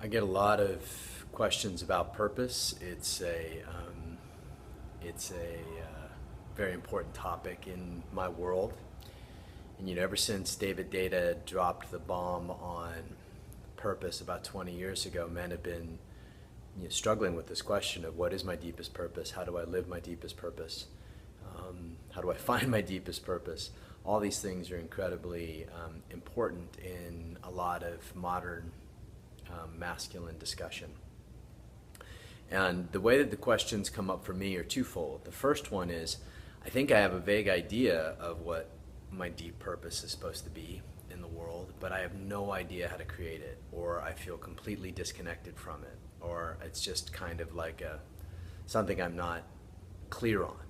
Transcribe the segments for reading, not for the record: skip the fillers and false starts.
I get a lot of questions about purpose. It's a very important topic in my world. And ever since David Data dropped the bomb on purpose about 20 years ago, men have been struggling with this question of what is my deepest purpose? How do I live my deepest purpose? How do I find my deepest purpose? All these things are incredibly important in a lot of modern masculine discussion. And the way that the questions come up for me are twofold. The first one is, I think I have a vague idea of what my deep purpose is supposed to be in the world, but I have no idea how to create it, or I feel completely disconnected from it, or it's just kind of like something I'm not clear on.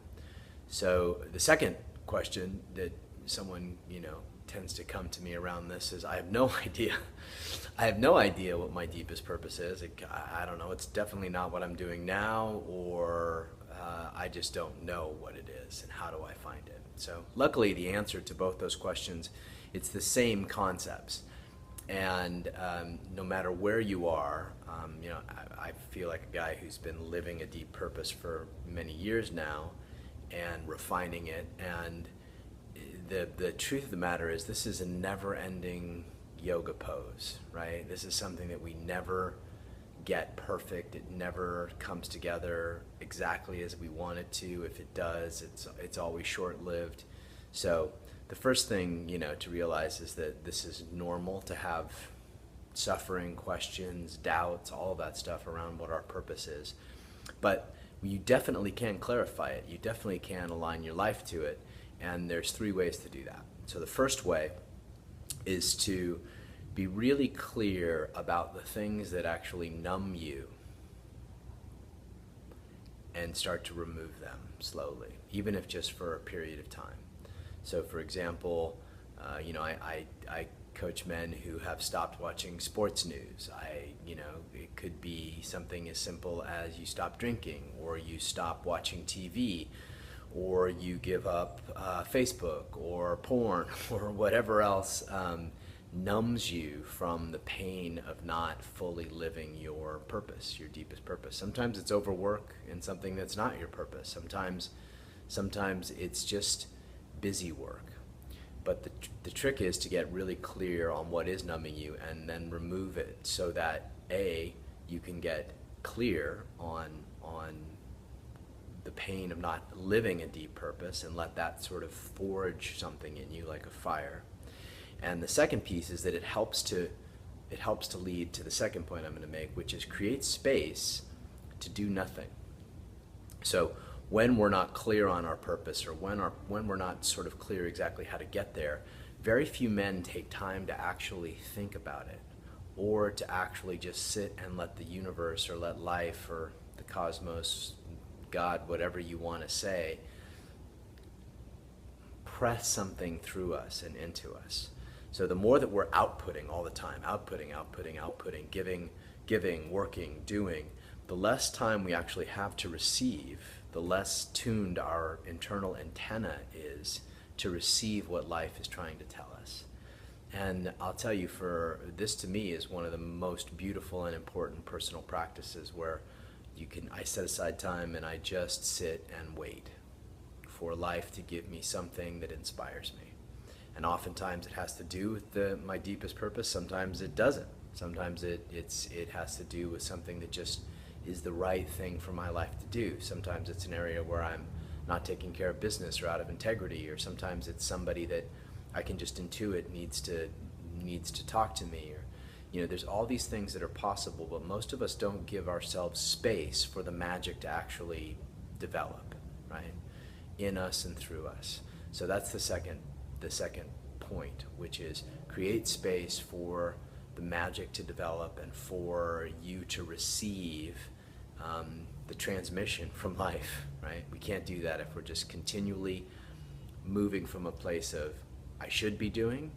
So the second question that someone tends to come to me around this is, I have no idea. I have no idea what my deepest purpose is. I don't know. It's definitely not what I'm doing now, or I just don't know what it is, and how do I find it? So luckily, the answer to both those questions, it's the same concepts. And no matter where you are, I feel like a guy who's been living a deep purpose for many years now and refining it. And the truth of the matter is, this is a never-ending yoga pose, right? This is something that we never get perfect. It never comes together exactly as we want it to. If it does, it's always short-lived. So the first thing to realize is that this is normal to have suffering, questions, doubts, all of that stuff around what our purpose is. But you definitely can clarify it. You definitely can align your life to it. And there's three ways to do that. So the first way is to be really clear about the things that actually numb you and start to remove them slowly, even if just for a period of time. So for example, I coach men who have stopped watching sports news. It could be something as simple as you stop drinking, or you stop watching TV, or you give up Facebook or porn or whatever else numbs you from the pain of not fully living your purpose, your deepest purpose. Sometimes it's overwork and something that's not your purpose. Sometimes it's just busy work. But the trick is to get really clear on what is numbing you and then remove it, so that you can get clear on the pain of not living a deep purpose, and let that sort of forge something in you like a fire. And the second piece is that it helps to lead to the second point I'm going to make, which is create space to do nothing. So when we're not clear on our purpose, or when we're not sort of clear exactly how to get there, very few men take time to actually think about it, or to actually just sit and let the universe, or let life, or the cosmos, God, whatever you want to say, press something through us and into us. So the more that we're outputting all the time, outputting, giving, working, doing, the less time we actually have to receive, the less tuned our internal antenna is to receive what life is trying to tell us. And I'll tell you, for this to me is one of the most beautiful and important personal practices, where I set aside time and I just sit and wait for life to give me something that inspires me. And oftentimes it has to do with my deepest purpose. Sometimes it doesn't. Sometimes it has to do with something that just is the right thing for my life to do. Sometimes it's an area where I'm not taking care of business, or out of integrity, or sometimes it's somebody that I can just intuit needs to talk to me, or there's all these things that are possible, but most of us don't give ourselves space for the magic to actually develop, right, in us and through us. So that's the second point, which is create space for the magic to develop and for you to receive the transmission from life, right? We can't do that if we're just continually moving from a place of I should be doing,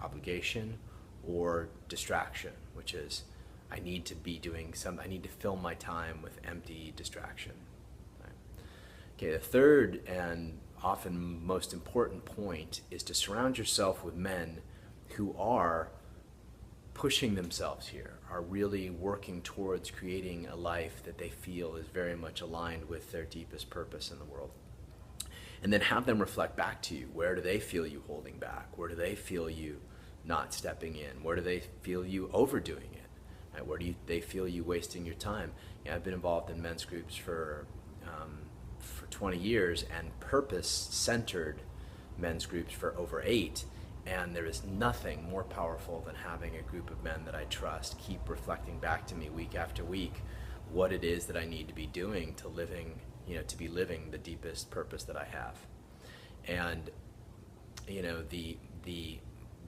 obligation, or distraction, which is I need to be doing I need to fill my time with empty distraction. Right? Okay, the third and often most important point is to surround yourself with men who are pushing themselves here, are really working towards creating a life that they feel is very much aligned with their deepest purpose in the world. And then have them reflect back to you. Where do they feel you holding back? Where do they feel you not stepping in? Where do they feel you overdoing it? Right? Where do they feel you wasting your time? I've been involved in men's groups for 20 years and purpose-centered men's groups for over 8. And there is nothing more powerful than having a group of men that I trust keep reflecting back to me week after week what it is that I need to be doing to be living the deepest purpose that I have. And the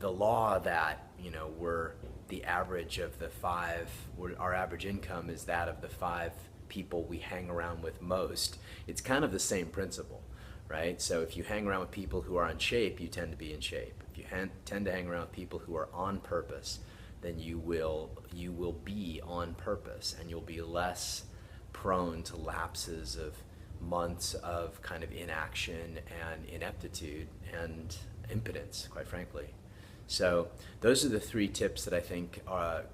law that we're the average of the 5, our average income is that of the 5 people we hang around with most. It's kind of the same principle, right? So if you hang around with people who are in shape, you tend to be in shape. If you tend to hang around with people who are on purpose, then you will be on purpose, and you'll be less prone to lapses of months of kind of inaction and ineptitude and impotence, quite frankly. So those are the 3 tips that I think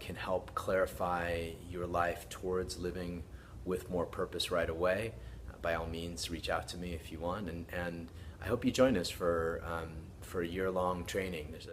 can help clarify your life towards living with more purpose right away. By all means, reach out to me if you want, and I hope you join us for a year-long training. There's a